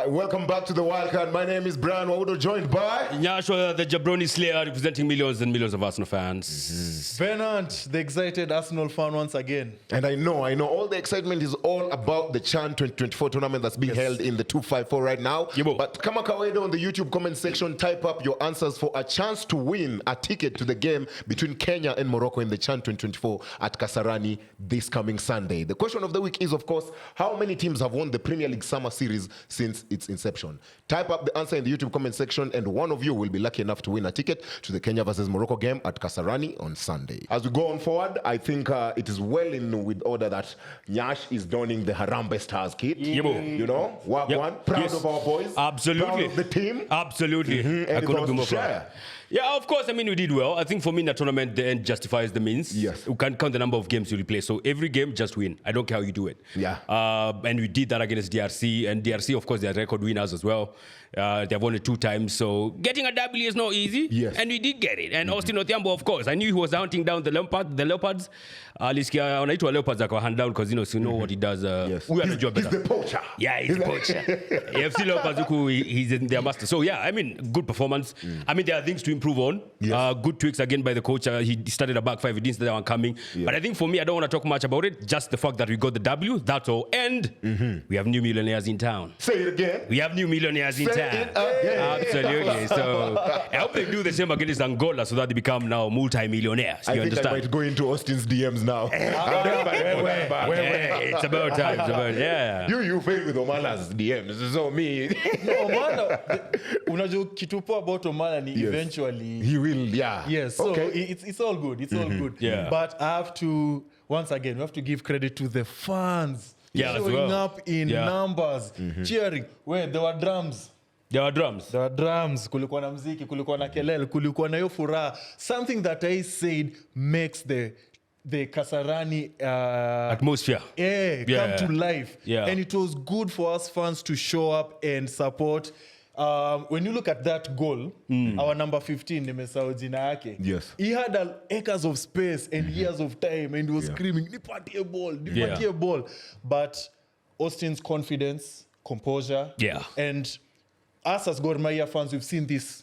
right, welcome back to the Wildcard. My name is Brian Waudo, joined by Nyashwa, the Jabroni Slayer, representing millions and millions of Arsenal fans. Venant, the excited Arsenal fan once again. And I know all the excitement is all about the CHAN 2024 tournament that's being held in the 254 right now. Yebo. But kama kawaida on the YouTube comment section, type up your answers for a chance to win a ticket to the game between Kenya and Morocco in the CHAN 2024 at Kasarani this coming Sunday. The question of the week is, of course, how many teams have won the Premier League Summer Series since its inception? Type up the answer in the YouTube comment section and one of you will be lucky enough to win a ticket to the Kenya versus Morocco game at Kasarani on Sunday. As we go on forward, I think it is well in with order that Nyash is donning the Harambee Stars kit. Yebo. You know, work one. Proud of our boys. Absolutely. Proud of the team. Absolutely. I couldn't be more proud. Yeah, of course. I mean, we did well. I think for me, in the tournament, the end justifies the means. Yes. You can't count the number of games you play. So every game, just win. I don't care how you do it. Yeah. And we did that against DRC. And DRC, of course, they are record winners as well. They've won it 2 times. So getting a W is not easy. Yes. And we did get it. And Austin Odhiambo, of course. I knew he was hunting down the Leopards. Liskia, anaitwa Leopards ako hand down because you know what he does. Yes. We are the job He's better. the poacher. Yeah, he's the poacher. AFC Leopards, he's in their master. So yeah, I mean, good performance. I mean, there are things to improve on. Yes. Good tweaks again by the coach. He started a back 5. He didn't start that one coming. Yeah. But I think for me, I don't want to talk much about it. Just the fact that we got the W, that's all. And we have new millionaires in town. Say it again. We have new millionaires in town. Absolutely. So I hope they do the same against Angola so that they become now multi-millionaires. You understand? I might go into Austin's DMs now. It's about time. It's about, yeah. You fail with Omala's DMs. So me. No, Omala, unajua kitu poa about Omala ni eventually. He will, yeah. Yes, so it's all good. It's all good. Yeah. But I have to, once again, we have to give credit to the fans. Yeah, showing up in numbers, cheering. Where there were drums. There are drums. There were drums. Kulikuwa na mziki, kulikuwa na kelele, kulikuwa na hiyo furaha. Something that I said makes the Kasarani atmosphere come to life. Yeah. And it was good for us fans to show up and support. When you look at that goal, our number 15, nimesahau jina yake. Yes. He had acres of space and years of time and he was screaming, nipatie ball. But Austin's confidence, composure, and us as Gor Mahia fans, we've seen this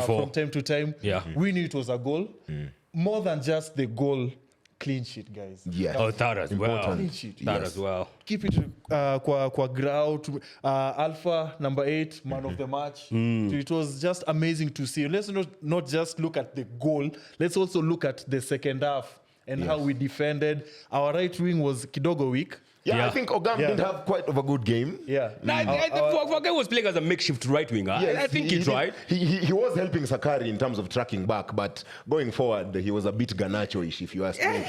from time to time. Yeah. We knew it was a goal. More than just the goal, clean sheet, guys. Yeah. Oh, that as well. Clean sheet. That as well. Keep it kwa grout. Alpha, number 8, man of the match. So it was just amazing to see. Let's not just look at the goal. Let's also look at the second half and how we defended. Our right wing was kidogo weak. Yeah, I think Ogam didn't have quite of a good game. Yeah. Forget was playing as a makeshift right winger. Yes, I think he tried. He was helping Sakari in terms of tracking back, but going forward, he was a bit Garnacho-ish, if you ask me.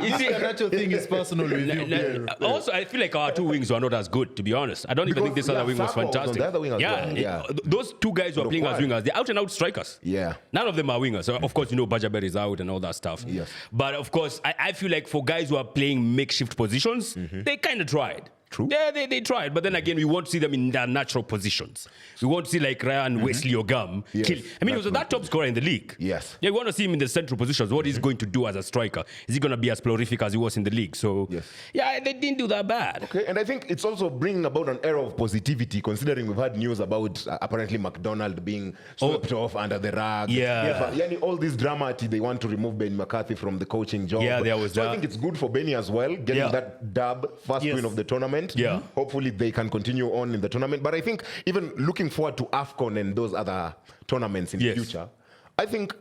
You see, Garnacho thing is personal with you. Also, I feel like our 2 wings were not as good, to be honest. I don't even think this other wing was fantastic. The other wing as well. Those 2 guys who are playing as wingers, they're out-and-out strikers. Yeah. None of them are wingers. So, of course, Bajaber is out and all that stuff. Yes. But, of course, I feel like for guys who are playing makeshift positions, they kind of tried. True. Yeah, they tried. But then again, we won't see them in their natural positions. We won't see like Ryan Wesley Ogam kill. I mean, he was that top scorer in the league. Yes. Yeah, we want to see him in the central positions. What he's going to do as a striker. Is he going to be as prolific as he was in the league? So, yeah, they didn't do that bad. Okay, and I think it's also bringing about an era of positivity, considering we've had news about apparently McDonald being swept off under the rug. Yeah. All this drama, they want to remove Ben McCarthy from the coaching job. Yeah, there was that. I think it's good for Benny as well, getting that dub, first win of the tournament. Yeah. Hopefully they can continue on in the tournament. But I think even looking forward to AFCON and those other tournaments in the future, I think,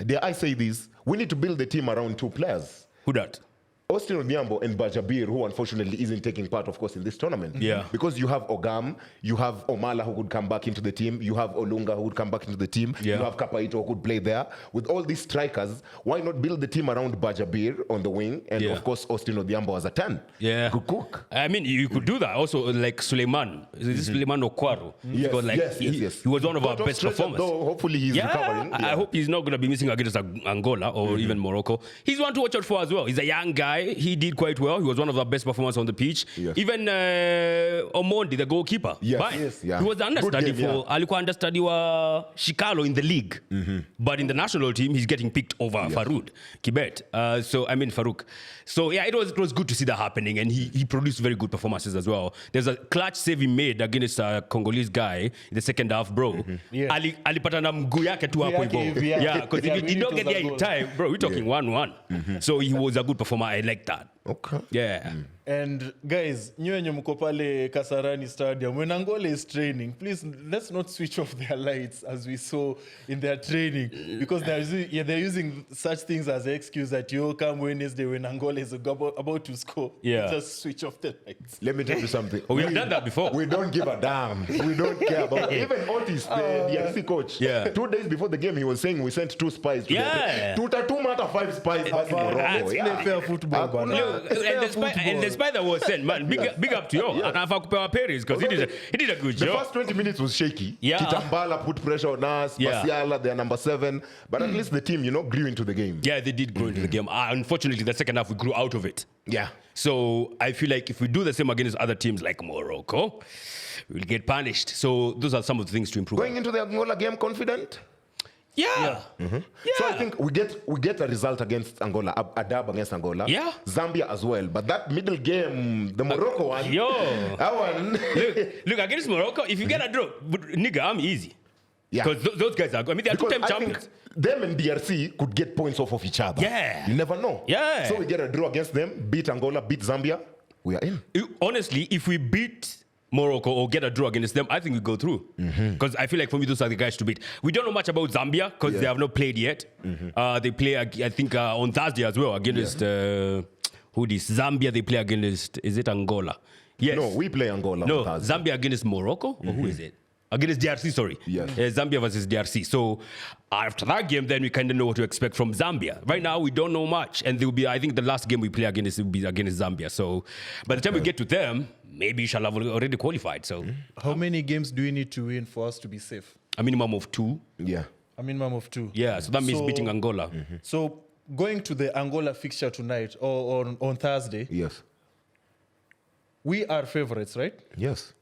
dare I say this, we need to build the team around 2 players. Who that? Austin Odhiambo and Bajabir, who unfortunately isn't taking part, of course, in this tournament. Yeah. Because you have Ogam, you have Omala who could come back into the team, you have Olunga who would come back into the team, you have Kapaito who could play there. With all these strikers, why not build the team around Bajabir on the wing and, of course, Austin Odhiambo as a 10? Yeah. Could cook. I mean, you could do that. Also, like Suleiman. Is this Suleiman Okwaro? Yes, He was one of our best performers. Though, hopefully he's recovering. I hope he's not going to be missing against Angola or even Morocco. He's one to watch out for as well. He's a young guy. guy, he did quite well. He was one of our best performers on the pitch. Yes. Even Omondi, the goalkeeper. Yes. Fine. Yes, yeah. He was the understudy Good game, for alikuwa understudy wa Shikalo in the league. But in the national team, he's getting picked over Farouk Kibet. Farouk. So yeah, it was good to see that happening, and he produced very good performances as well. There's a clutch save he made against a Congolese guy in the second half, bro. Yeah. Alipata na mguu yake tu hapo hivyo. hivi, Yeah, because if really you don't it get was there a in goal. time, bro, we're talking 1-1. So he was a good performer. I like that. Okay. Yeah. And guys, nywenye mko pale Kasarani Stadium, when Angola is training, please let's not switch off their lights as we saw in their training, because they're using such things as an excuse that you come Wednesday when Angola is about to score. Yeah. Just switch off the lights. Let me tell you something. We have done that before. We don't give a damn. We don't care about it. Even Otis, the DRC coach, Yeah. 2 days before the game, he was saying we sent 2 spies. Yeah. Tutatuma hata 5 spies back in Morocco. Let's play fair football, Hakuna- bana. And the spy that was sent, man, big up to you. Anafaa kupewa Paris because he did a good The job. first 20 minutes was shaky. Yeah. Kitambala put pressure on us. Yeah. Basiala, they're number 7. But at least the team, grew into the game. Yeah, they did grow into the game. Unfortunately, the second half we grew out of it. Yeah. So I feel like if we do the same against other teams like Morocco, we'll get punished. So those are some of the things to improve. Going into the Angola game confident? Yeah. So I think we get a result against Angola, a dub against Angola. Yeah. Zambia as well. But that middle game, the Morocco one, Yo. that one. Look, against Morocco, if you get a draw, nigga, I'm easy. Yeah. Because those guys are good. I mean, they're Because two-time I champions. think them and DRC could get points off of each other. Yeah. You never know. Yeah. So we get a draw against them, beat Angola, beat Zambia, we are in. Honestly, if we beat Morocco or get a draw against them, I think we go through. Because I feel like for me, those are the guys to beat. We don't know much about Zambia because they have not played yet. They play, I think, on Thursday as well against who this? Zambia, they play against, is it Angola? Yes. No, we play Angola No, on Thursday. Zambia against Morocco? Or who is it? Against DRC, sorry. Yes. Zambia versus DRC. So after that game, then we kind of know what to expect from Zambia. Right now, we don't know much. And there will be, I think the last game we play against will be against Zambia. So by the time we get to them, maybe we shall have already qualified. So How many games do we need to win for us to be safe? a minimum of 2. Yeah. A minimum of 2. Yeah, so that means beating Angola. So going to the Angola fixture tonight or on Thursday, Yes. we are favorites, right? Yes.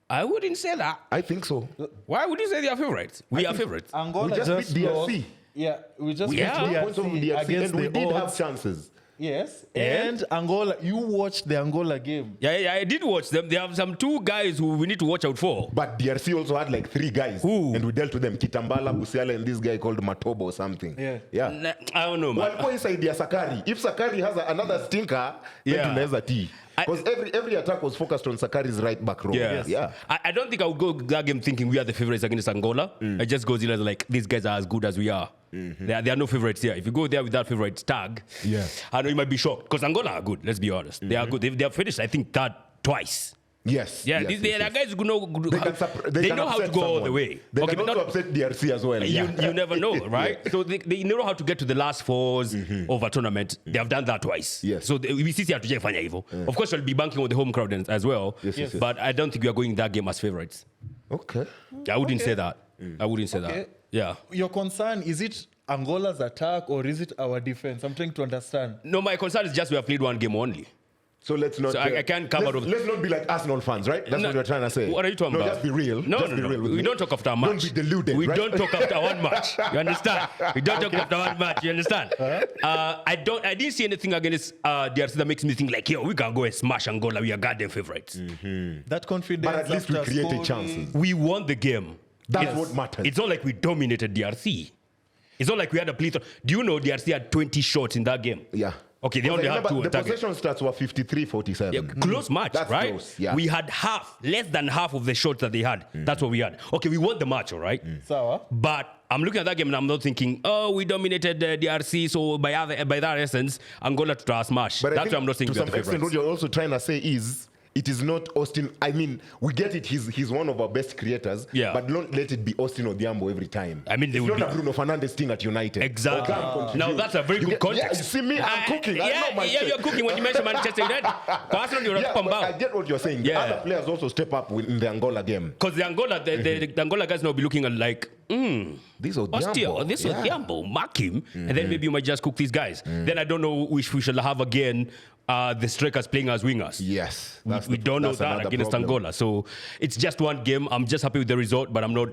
I wouldn't say that. I think so. Why would you say they are favorites? We are favorites. Angola We just beat lost. DRC. Yeah, we just Yeah. beat Points over DRC, against and we the did have odds. chances. Yes, And? and Angola. You watched the Angola game. Yeah, I did watch them. They have some 2 guys who we need to watch out for. But DRC also had like 3 guys. Who? And we dealt with them. Kitambala, Busiala, and this guy called Matobo or something. Yeah. Yeah. Nah, I don't know, man. Walikuwa inside ya Sakari. If Sakari has another stinker, then Yeah. tunaweza tea. Because every attack was focused on Sakari's right back row. Yes. Yeah. I don't think I would go that game thinking we are the favorites against Angola. I just goes in as like, these guys are as good as we are. There are no favorites here. If you go there with that favorites tag, Yeah. I know you might be shocked. Because Angola are good, let's be honest. They are good. They have finished, I think, third twice. Yes. Yeah, yes, they yes, are yes. guys who know, they can know how to upset go all the someone. way. They Okay, can but also not, upset DRC as well. you never know, right? So they know how to get to the last fours of a tournament. They have done that twice. Yes. So we see hatujafanya hivyo. Of course, we'll be banking on the home crowd as well. Yes, yes, yes. But I don't think we are going that game as favorites. Okay. I wouldn't say that. I wouldn't say Okay. that. Yeah. Your concern, is it Angola's attack or is it our defense? I'm trying to understand. No, my concern is just we have played one game only. So let's not. So I can't come out of- Let's not be like Arsenal fans, right? That's No, what you're trying to say. What are you talking no, about? just be real. No, just no, be no. real with We me. don't talk after a match. Don't be deluded. We right? don't talk after one match. You understand? We don't talk after one match. You understand? I didn't see anything against DRC that makes me think like, yo, we can go and smash Angola. We are goddamn favorites. That confidence. But at least we after created scoring- chances. We won the game. That's what matters. It's not like we dominated DRC. It's not like we had a plethora. Do you know DRC had 20 shots in that game? Yeah. Okay, they Because only I had remember 2 the targets. possession stats were 53-47. Yeah, close match, That's right? close, yeah. We had less than half of the shots that they had. That's what we had. Okay, we won the match, all right? Sawa. But I'm looking at that game and I'm not thinking, oh, we dominated DRC, so by that essence, Angola to smash. But I That's think why I'm not saying to we are some the extent, what favorites. you're also trying to say is it is not Austin. I mean, we get it. He's one of our best creators. Yeah. But don't let it be Austin Odhiambo every time. I mean, they it's would not be- a Bruno Fernandes thing at United. Exactly. Now that's a very good context. Yeah, you see me, I'm cooking. I know my shit. You're cooking when you mention Manchester United. For Arsenal, you're Yeah, but I get what you're saying. The Yeah. other players also step up in the Angola game. Because the Angola guys now be looking at like, This Odhiambo. this Odhiambo, mark him, and then maybe you might just cook these guys. Then I don't know if we shall have again the strikers playing as wingers. Yes. We don't know that's that another against problem. Angola. So it's just one game. I'm just happy with the result, but I'm not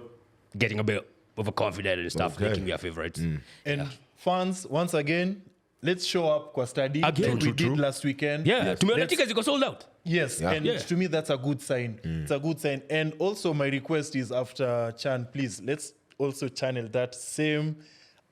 getting a bit overconfident and stuff, Okay. making me a favorite. And fans, once again, let's show up kwa study Again. like True, we did true. last weekend. Yeah, to me, the Let's- tickets got sold out. Yes, Yeah. and Yeah. to me that's a good sign. It's a good sign. And also my request is after Chan, please let's also channel that same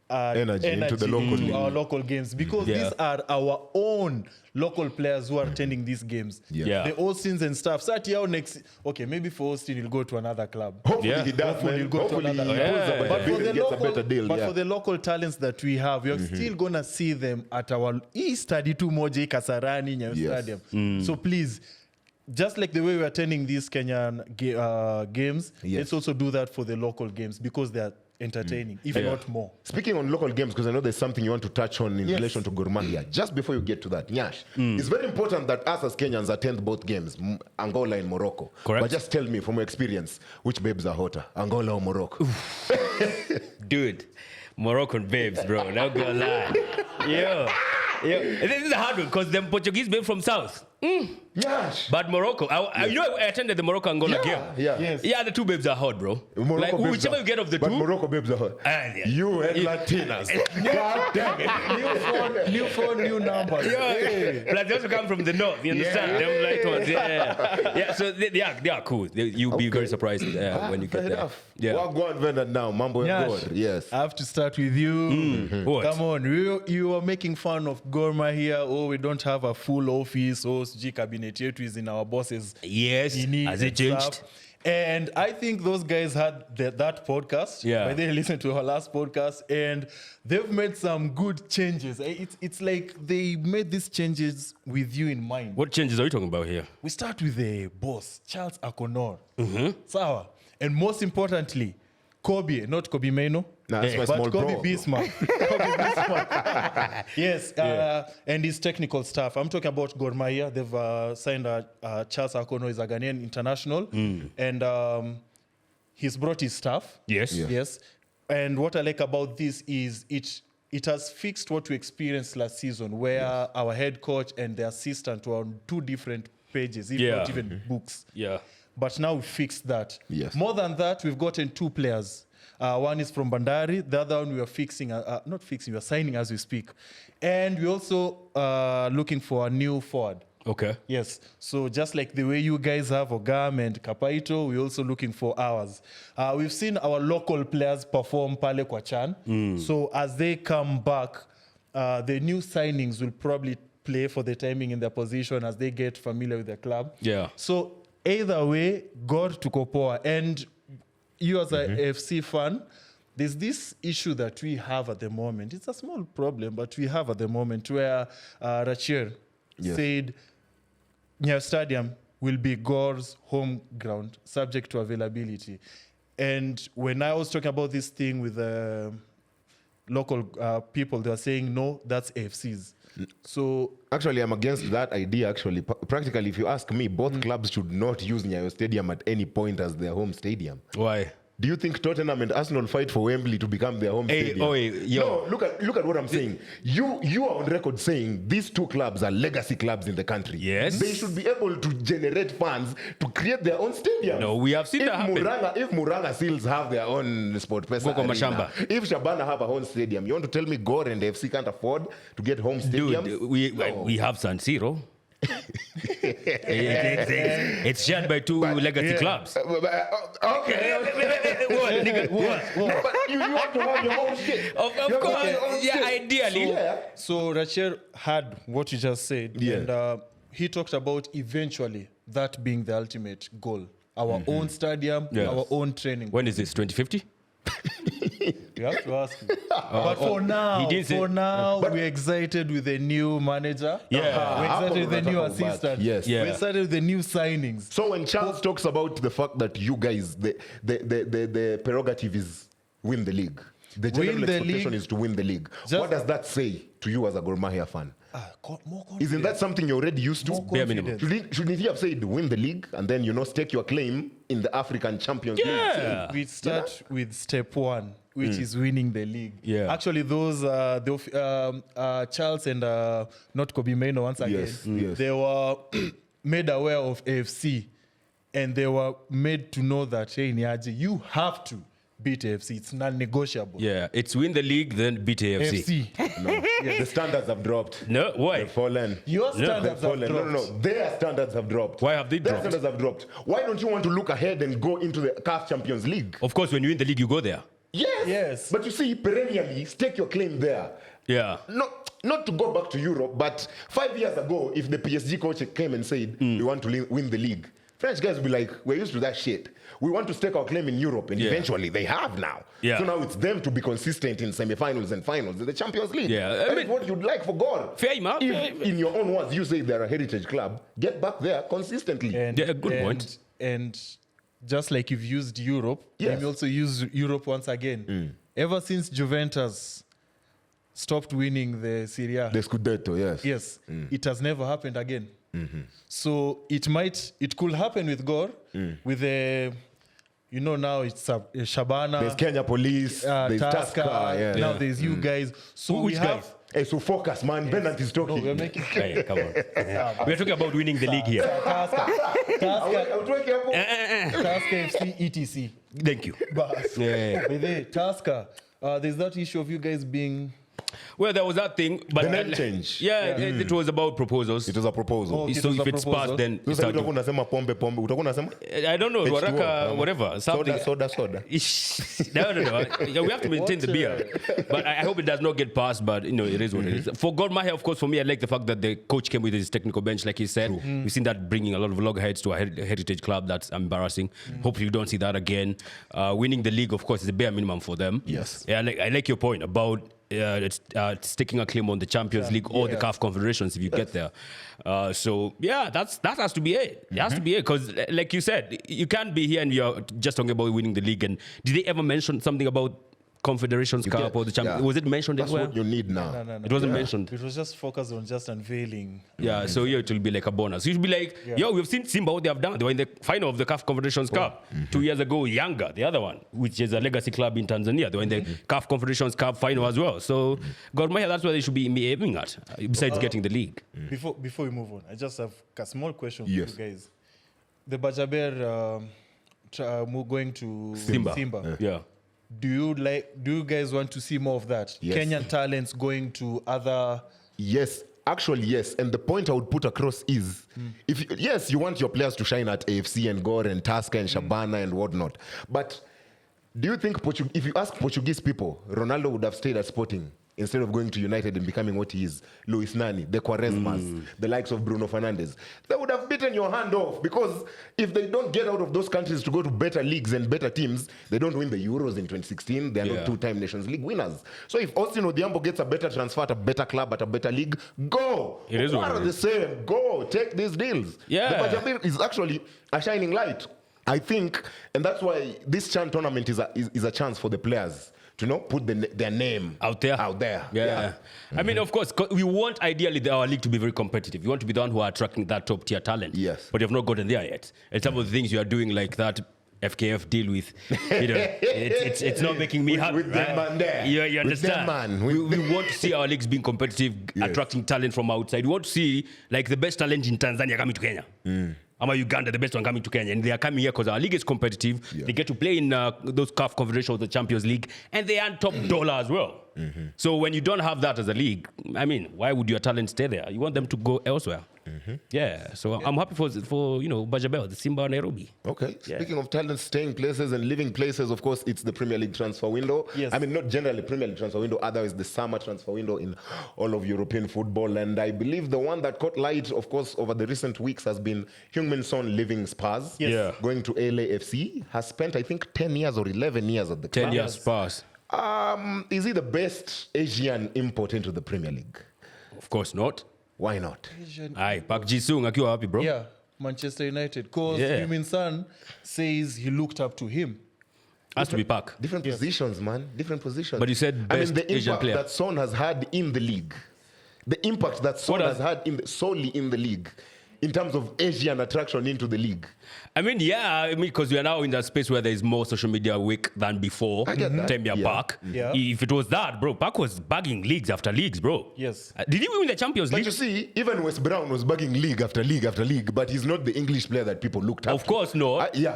Energy into the local to league. our local games because Yeah. these are our own local players who are attending these games. Yeah. The Austins and stuff. Satya next. Okay, maybe for Austin he'll go to another club. Hopefully Yeah. he does, Hopefully man. he'll go to Hopefully he another pulls club. up Yeah. a bid and gets a better deal. But yeah. for the local talents that we have, you're still gonna see them at our study two moja Kasarani Nyayo Yes. Stadium. So please, just like the way we're attending these Kenyan games, Yes. let's also do that for the local games because they're entertaining, if not more. Speaking on local games, because I know there's something you want to touch on in relation to Gor Mahia. Just before you get to that, Nyash, it's very important that us as Kenyans attend both games, Angola and Morocco. Correct. But just tell me from your experience, which babes are hotter, Angola or Morocco? Dude, Moroccan babes, bro. Not gonna lie. Yo. This is a hard one because them Portuguese babes from South. Nyash. But Morocco, I attended the Morocco Angola game. Yeah. Yes. Yeah, the two babes are hot, bro. Morocco Like babes whichever are- you get of the but two. Morocco babes are hot. Yeah. You and Latinas. God damn it. New phone, new numbers. Plus they also come from the north. You understand? Them light ones. Yeah. So they are cool. You'll be very surprised when you get Fair there. enough. Yeah. What go on Venda now? Mambo and Nyash, God. Yes. I have to start with you. What? Come on, you are making fun of Gor Mahia. Oh, we don't have a full office. Oh, G cabinet yetu is in our bosses. Yes. Ini Has and it changed? stuff. And I think those guys had that podcast. Yeah. But they listened to our last podcast and they've made some good changes. It's like they made these changes with you in mind. What changes are you talking about here? We start with the boss, Charles Akonor. Sawa. And most importantly, Kobe, not Kobe Maino. Nah, that's my but small Kobe bro. Bismarck. Kobe Bismarck. Yes, and his technical staff. I'm talking about Gor Mahia. They've signed Charles Akono is a Ghanaian international, and he's brought his staff. Yes. Yeah. Yes. And what I like about this is it has fixed what we experienced last season, where our head coach and the assistant were on two different pages, if not even books. Yeah. But now we fixed that. Yes. More than that, we've gotten two players. One is from Bandari. The other one we are fixing, not fixing, we are signing as we speak. And we're also looking for a new forward. Okay. Yes. So just like the way you guys have Ogam and Kapaito, we're also looking for ours. We've seen our local players perform Pale Kwachan. So as they come back, the new signings will probably play for the timing in their position as they get familiar with the club. Yeah. So either way, God to Kopoa. And you as a FC fan, there's this issue that we have at the moment. It's a small problem, but we have at the moment where Rachir said Nyayo Stadium will be Gor's home ground, subject to availability. And when I was talking about this thing with local people, they were saying, no, that's AFC's. So Actually, I'm against that idea. Actually, practically, if you ask me, both clubs should not use Nyayo Stadium at any point as their home stadium. Why? Do you think Tottenham and Arsenal fight for Wembley to become their home stadium? No, look at what I'm saying. You are on record saying these two clubs are legacy clubs in the country. Yes. They should be able to generate funds to create their own stadium. No, we have seen that happen. If Muranga Seals have their own Sport Pesa Goko Arena, Mashamba. if Shabana have a home stadium, you want to tell me Gor and FC can't afford to get home stadiums? Dude, we have San Siro. It's shared by two legacy clubs. Okay. What, nigga, what? But you have to have your own shit. Of You have to course, have your own yeah, shit. ideally. So Rachel had what you just said, and he talked about eventually that being the ultimate goal. Our own stadium, Yes. our own training. When is this? 2050? You have to ask him. But for now, he didn't say- we're excited with the new manager. Yeah. We're excited with the new Hapo unataka assistant. ubaki. Yes. Yeah. We're excited with the new signings. So when Charles talks about the fact that you guys, the prerogative is win the league, the general Win the expectation league. is to win the league. Just- What does that say to you as a Gor Mahia fan? More Isn't that something you're already used to? More Bare minimum. Shouldn't he have said win the league and then, stake your claim in the African Champions League? Yeah. We start with step one, which is winning the league. Yeah. Actually, those Charles and not Kobe Maino once again, Yes. they were made aware of AFC, and they were made to know that hey, Niaji, you have to beat AFC. It's non-negotiable. Yeah, it's win the league, then beat AFC. AFC. No. The standards have dropped. No, why? They've fallen. Your They've standards have fallen. dropped. No. Their standards have dropped. Why have they Their dropped? standards have dropped. Why don't you want to look ahead and go into the CAF Champions League? Of course, when you win the league, you go there. Yes. But you see, perennially, stake your claim there. Yeah. Not to go back to Europe, but 5 years ago, if the PSG coach came and said, we want to win the league, French guys will be like, we're used to that shit. We want to stake our claim in Europe, and eventually they have now. Yeah. So now it's them to be consistent in semi-finals and finals in the Champions League. Yeah, I That mean- is what you'd like for Gor. Fair enough. If, in your own words, you say they're a heritage club, get back there consistently. And, Yeah, good point. And just like you've used Europe, Yes. let me also use Europe once again. Ever since Juventus stopped winning the Serie A, The Scudetto, yes. yes, it has never happened again. So it could happen with Gor, with the, now it's Shabana, There's Kenya Police, there's Tusker, Tusker, yeah. now there's you guys. So Which we have. guys? Hey, so focus, man. Bernard is No, talking. we're making Hey, come on. We're talking about winning the league here. Tusker, I would wake you up. Tusker FC, etc. Thank you. Bas. Yeah. But the Tusker, there's that issue of you guys being. Well, there was that thing, but The name change. Yeah, it was about proposals. It was a proposal. Oh, okay. So It was if a it's proposal. passed, then So it's sasa start utakuwa unasema pombe. Utakuwa unasema I don't know, H2O, Waraka, whatever. Something. soda. No. Yeah, we have to maintain the beer. But I hope it does not get passed, but it is what it is. For Gor Mahia, of course, for me, I like the fact that the coach came with his technical bench, like he said. We've seen that bringing a lot of loggerheads to a heritage club. That's embarrassing. Hopefully, you don't see that again. Winning the league, of course, is a bare minimum for them. Yes. Yeah, I like your point about sticking a claim on the Champions League or the CAF Confederations if you get there. So yeah, that has to be it. It has to be it because, like you said, you can't be here and you're just talking about winning the league. And did they ever mention something about Confederations Cup or the Champions? Yeah. Was it mentioned That's anywhere? what you need now. No. It wasn't mentioned. It was just focused on just unveiling. Yeah, so yeah, it will be like a bonus. You should be like, yo, we've seen Simba what they have done. They were in the final of the CAF Confederations Cup 2 years ago. Yanga, the other one, which is a legacy club in Tanzania, they were in the CAF Confederations Cup final as well. So Gor Mahia, that's what they should be aiming at, besides getting the league. Before we move on, I just have a small question for Yes. you guys. The Bajaber going to Simba. Yeah. Do you guys want to see more of that? Yes. Kenyan talents going to other. Yes, actually, yes. And the point I would put across is, yes, you want your players to shine at AFC and Gor and Tusker and Shabana and whatnot. But do you think if you ask Portuguese people, Ronaldo would have stayed at Sporting instead of going to United and becoming what he is? Luis Nani, the Quaresmas, the likes of Bruno Fernandes. They would have bitten your hand off because if they don't get out of those countries to go to better leagues and better teams, they don't win the Euros in 2016. They are not two-time Nations League winners. So if Austin Odhiambo gets a better transfer at a better club, at a better league, go. It is what What it are the is. same? Go. Take these deals. Yeah. The Bajabir is actually a shining light, I think, and that's why this Chan tournament is a chance for the players to put their name Out there. Yeah. I mean, of course, we want ideally our league to be very competitive. You want to be the one who are attracting that top tier talent. Yes. But you've not gotten there yet. And some of the things you are doing, like that FKF deal with, it's not making me happy. with them man there. You With understand? them man. We want to see our leagues being competitive, attracting talent from outside. We want to see like the best talent in Tanzania coming to Kenya. Ama Uganda, the best one coming to Kenya. And they are coming here because our league is competitive. They get to play in those CAF Confederations, the Champions League, and they earn top dollar as well. So when you don't have that as a league, I mean, why would your talent stay there? You want them to go elsewhere. Yeah, so I'm happy for Bajabel, the Simba Nairobi. Okay. Speaking of talent staying places and living places, of course, it's the Premier League transfer window. Yes. I mean, not generally Premier League transfer window, otherwise the summer transfer window in all of European football. And I believe the one that caught light, of course, over the recent weeks has been Heung-min Son leaving Spurs, Yes. Yeah. going to LAFC, has spent, I think, 10 years or 11 years at the club. 10 years pass. Is he the best Asian import into the Premier League? Of course not. Why not? Aye, Park Ji-sung akiwa wapi, bro? Yeah, Manchester United. Because Yeah. Heung-min Son says he looked up to him. Has to be Park. Different positions, man. Different positions. But you said best the Asian impact player. that Son has had in the league, the impact that Son has had solely in the league, in terms of Asian attraction into the league. I mean, yeah, because we are now in that space where there is more social media week than before. I get that. Temia Yeah. Park. Yeah. If it was that, bro, Park was bagging leagues after leagues, bro. Yes. Did he win the Champions But League? you see, even West Brown was bagging league after league after league, but he's not the English player that people looked up Of to. course not. Yeah.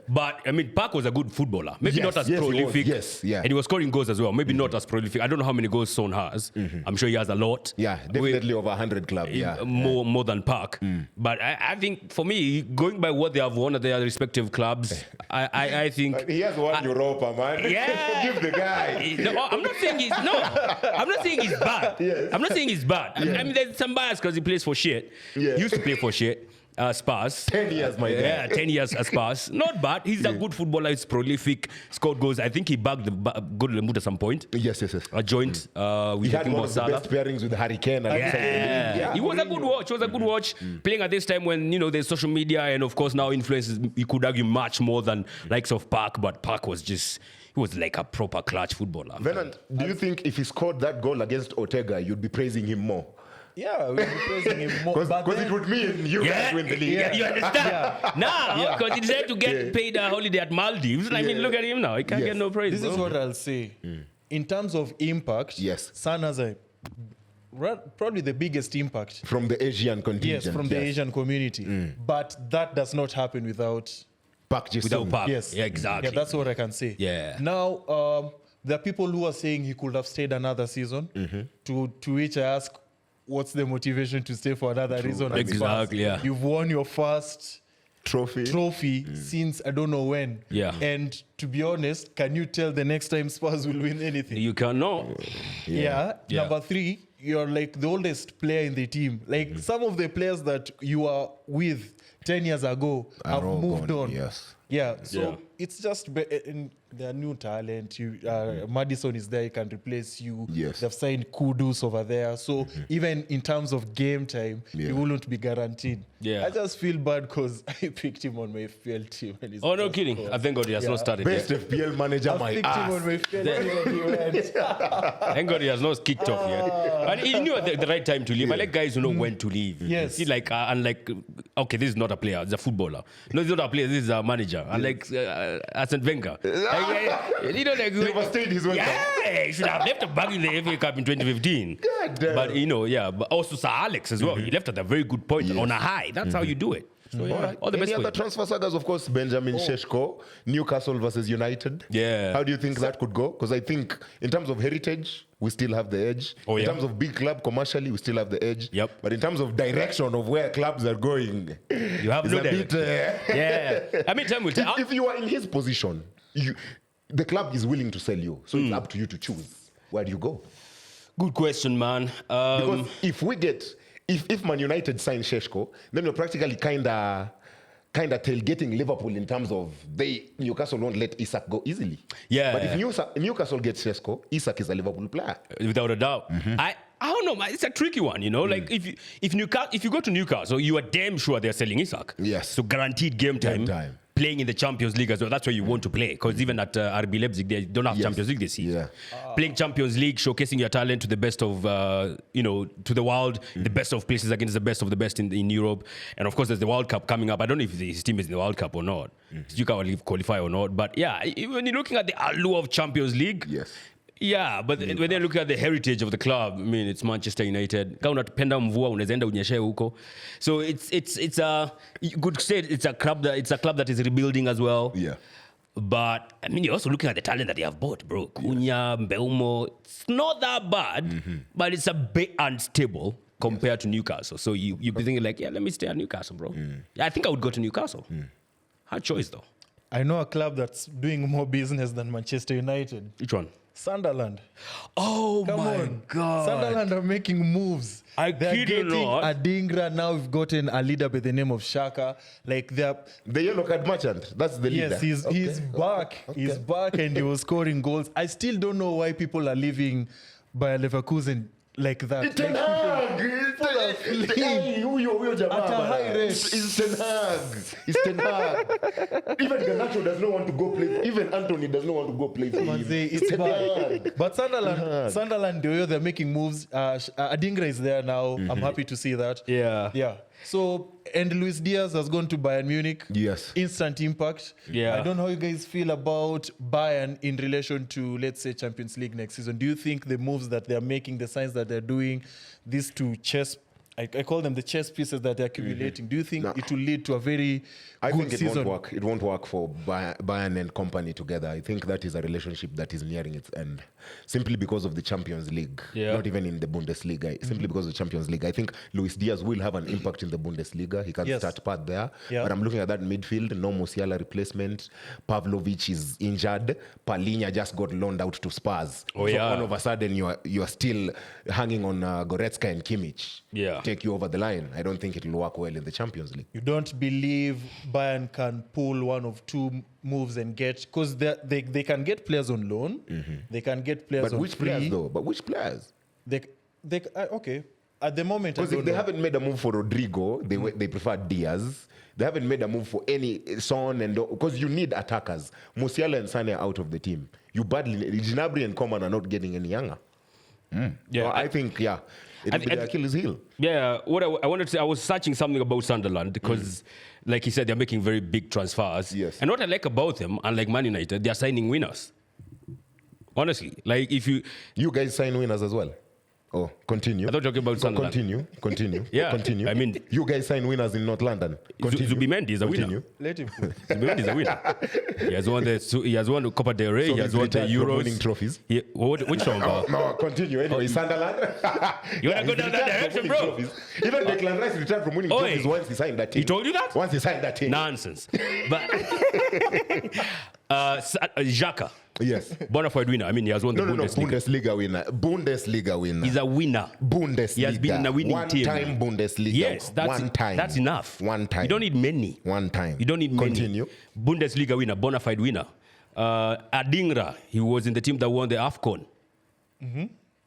But I mean, Park was a good footballer. Maybe Yes, not as yes, he was. prolific. Yes, yeah. And he was scoring goals as well. Maybe not as prolific. I don't know how many goals Son has. I'm sure he has a lot. Yeah, definitely over 100 club. Yeah. More than Park. But I think for me, going by what they have won at their respective clubs, I think. He has won Europa, man. Yeah. Forgive the guy. No, I'm not saying he's I'm not saying he's bad. Yes. I'm not saying he's bad. I mean, there's some bias because he plays for shit. Yeah. He used to play for shit. Spurs. 10 years, my guy. Yeah, 10 years as Spurs. Not bad. He's a good footballer. He's prolific. Scored goals. I think he bagged the good Lemut at some point. Yes. A joint with He had Mo one of the Salah. best pairings with Harry Kane. Yeah. It was a good watch. It was a good watch. Playing at this time when, there's social media and, of course, now influences, you could argue much more than likes of Park, but Park was just, he was like a proper clutch footballer. Venant, do you think if he scored that goal against Ortega, you'd be praising him more? Yeah, we'll be praising him more. Because But it would mean you guys win the league. Yeah, you understand? Now, because he decided to get paid a holiday at Maldives. I mean, look at him now. He can't get no praise. this is bro. what I'll say. In terms of impact, Yes. Son has probably the biggest impact. From the Asian contingent. Yes, from the Asian community. But that does not happen without. Park Ji-sung. Without Park. Yes. Yeah, exactly. Yeah, that's what I can say. Yeah. Now, there are people who are saying he could have stayed another season. To which I ask, what's the motivation to stay for another reason? at Spurs? Exactly, yeah. You've won your first Trophy. since I don't know when. Yeah. And to be honest, can you tell the next time Spurs will win anything? You can know. Yeah. Yeah. Number 3, you're like the oldest player in the team. Like some of the players that you are with 10 years ago have all moved gone, on. yes. Yeah. So Yeah. it's just their new talent. Madison is there. He can replace you. Yes. They've signed Kudus over there. So even in terms of game time, he wouldn't be guaranteed. Yeah. I just feel bad because I picked him on my FPL team. And he's Oh, no just kidding. scored. I thank God he has not started Best yet. FPL manager, I my picked him on ass. my FPL team and he went. Thank God he has not kicked off yet. And he knew at the right time to leave. I like guys who know when to leave. Yes. See, like, okay, this is not a player, it's a footballer. No, this is not a player, this is a manager. And like Arsene Wenger. Like, He overstayed his welcome. yeah, he should have left a bag in the FA Cup in 2015. God damn. But, but also Sir Alex as well. He left at a very good point on a high. That's how you do it. So, yeah, all the best Any for other you. transfer sagas? Of course, Benjamin Sheshko, Newcastle versus United. Yeah. How do you think that could go? Because I think in terms of heritage, we still have the edge. Oh, in yeah. terms of big club commercially, we still have the edge. Yep. But in terms of direction of where clubs are going, You have it's no a bit, direction. Yeah. I mean, time will tell. if you are in his position, the club is willing to sell you. So it's up to you to choose. Where do you go? Good question, man. Because if Man United sign Sheshko, then you're practically kind of tailgating Liverpool in terms of Newcastle won't let Isak go easily. Yeah. But if Newcastle gets Sheshko, Isak is a Liverpool player. Without a doubt. I don't know, man. It's a tricky one, Like if you go to Newcastle, you are damn sure they're selling Isak. Yes. So guaranteed game time. Playing in the Champions League as well. That's where you want to play. Because even at RB Leipzig, they don't have Champions League this season. Yeah. Playing Champions League, showcasing your talent to the best of, to the world, the best of places against the best of the best in Europe. And of course, there's the World Cup coming up. I don't know if his team is in the World Cup or not. You can qualify or not. But yeah, when you're looking at the allure of Champions League, Yes. yeah, but when they're looking at the heritage of the club, I mean, it's Manchester United. Kama unapenda mvua unaenda unyeshe huko. So it's a you could say it's a club that is rebuilding as well. Yeah. But I mean, you're also looking at the talent that they have bought, bro. Cunha, Mbeumo. It's not that bad, but it's a bit unstable compared to Newcastle. So you'd be thinking like, yeah, let me stay at Newcastle, bro. Yeah, I think I would go to Newcastle. Hard choice though. I know a club that's doing more business than Manchester United. Which one? Sunderland. Oh Come my on. God. Sunderland are making moves. I They're kid you getting not. Adingra. Now we've gotten a leader by the name of Shaka. Like they're The yellow card merchant. That's the leader. yes, he's back. He's back and he was scoring goals. I still don't know why people are leaving Bayer Leverkusen like that. Ten Like, Hag. Huyo jamaa At a bana. high rate. It's Ten Hag. It's Ten Hag. Even Garnacho does not want to go play. Even Anthony does not want to go play for him. Manze, it's Ten bad. Hag. But Sunderland, they're making moves. Adingra is there now. I'm happy to see that. Yeah. So, and Luis Diaz has gone to Bayern Munich. Yes. Instant impact. Yeah. I don't know how you guys feel about Bayern in relation to, let's say, Champions League next season. Do you think the moves that they're making, the signs that they're doing, these two chess, I call them the chess pieces that they're accumulating, do you think it will lead to a very I good think it season? won't work. It won't work for Bayern and company together. I think that is a relationship that is nearing its end, simply because of the Champions League. Yeah. Not even in the Bundesliga. Simply because of the Champions League. I think Luis Diaz will have an impact in the Bundesliga. He can Yes. start part there. Yeah. But I'm looking at that midfield. No Musiala replacement. Pavlovic is injured. Palhinha just got loaned out to Spurs. Oh, so yeah. all of a sudden you are still hanging on Goretzka and Kimmich. Yeah. Take you over the line. I don't think it will work well in the Champions League. You don't believe Bayern can pull one of two moves and get, because they can get players on loan, they can get players But on which free. players though? But which players? Okay. At the moment, I Because don't if they know. haven't made a move for Rodrigo, they prefer Diaz. They haven't made a move for any Son and because you need attackers. Musiala and Sane are out of the team. You badly Gnabry and Coman are not getting any younger. Yeah, So I think it will be the Achilles heel. Yeah, what I wanted to say, I was searching something about Sunderland because, like he said, they're making very big transfers. Yes. And what I like about them, unlike Man United, they're signing winners. Honestly, like if you guys sign winners as well. Oh, continue. I thought you were talking about Sunderland. Continue. Yeah, Continue. I mean- you guys sign winners in North London. Continue. Zubimendi is a winner. Continue. Let him cook. Zubimendi is a winner. He has won the Copa del Rey. So he has he's won the retired from Euros. winning trophies? Which one? No, continue. Anyway, Sunderland. You wanna go down that direction, bro? Even Declan Rice retired from winning Oi. trophies once he signed that team. He told you that? Once he signed that team. Nonsense. But Xhaka, Yes. bona fide winner. I mean, he has won the No. Bundesliga. Bundesliga winner. He's a winner. Bundesliga. He has been in a winning team. One-time Bundesliga. Yes, one time. That's enough. One time. You don't need many. One time. You don't need many. Continue. Bundesliga winner, bona fide winner. Adingra, he was in the team that won the AFCON.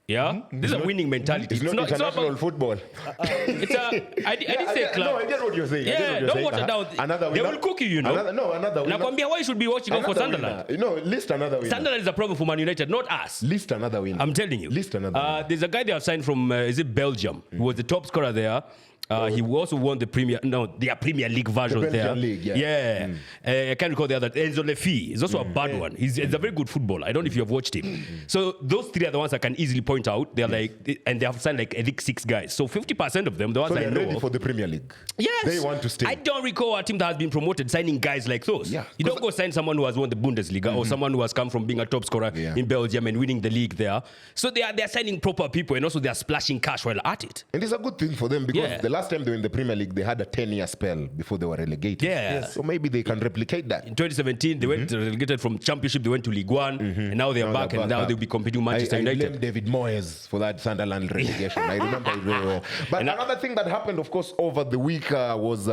Yeah? This is a winning mentality. It's not international about, football. it's a, I didn't say club. No, I get what you're saying. Yeah, don't water down. Another They winner. will cook you, know. Another winner. Nakwambia, why you should be watching out for Another Sunderland? winner. No, list another winner. Sunderland is a problem for Man United, not us. List another winner. I'm telling you. List another winner. There's a guy they have signed from, is it Belgium? He was the top scorer there. He also won their Premier League version The there. Belgian League, yeah. I can't recall the other. Enzo Lefi is also a bad one. He's a very good footballer. I don't know if you have watched him. So those three are the ones I can easily point out. They're like, and they have signed like I think 6 guys. So 50% of them, the ones So I they're know ready of, for the Premier League. yes, They want to stay. I don't recall a team that has been promoted signing guys like those. Yeah, You don't go sign someone who has won the Bundesliga or someone who has come from being a top scorer Yeah. in Belgium and winning the league there. So they're signing proper people and also they're splashing cash while at it. And it's a good thing for them because Yeah. the last time they were in the Premier League, they had a 10-year spell before they were relegated. Yeah. Yes. So maybe they can replicate that. In 2017, they went relegated from Championship, they went to League One, and now they're back, and now up. they'll be competing with Manchester I United. blame David Moyes for that Sunderland relegation. I remember it very well. But another thing that happened, of course, over the week was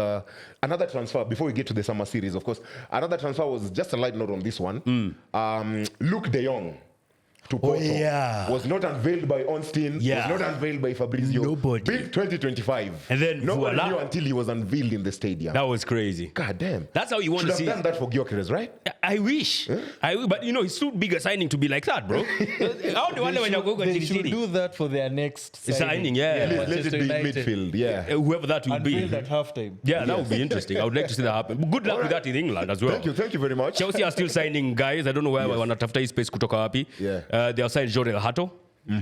another transfer. Before we get to the summer series, of course, another transfer was just a light note on this one. Luke De Jong to Porto was not unveiled by Austin, Yeah. was not unveiled by Fabrizio. Nobody. Big 2025. And then nobody voila. knew until he was unveiled in the stadium. That was crazy. God damn. That's how you want Should to have see done that for Gyökeres, right? I wish. But you know, it's too big a signing to be like that, bro. How do when you go They to should City? do that for their next Signing, yeah. Let it Manchester be United. midfield, yeah. Whoever that will be. Unveiled at halftime. Yeah, that would be interesting. I would like to see that happen. Good luck with that in England as well. Thank you very much. Chelsea are still signing guys. I don't know where wanatafuta hii space kutoka wapi. Yeah. They have signed Jorel Hato.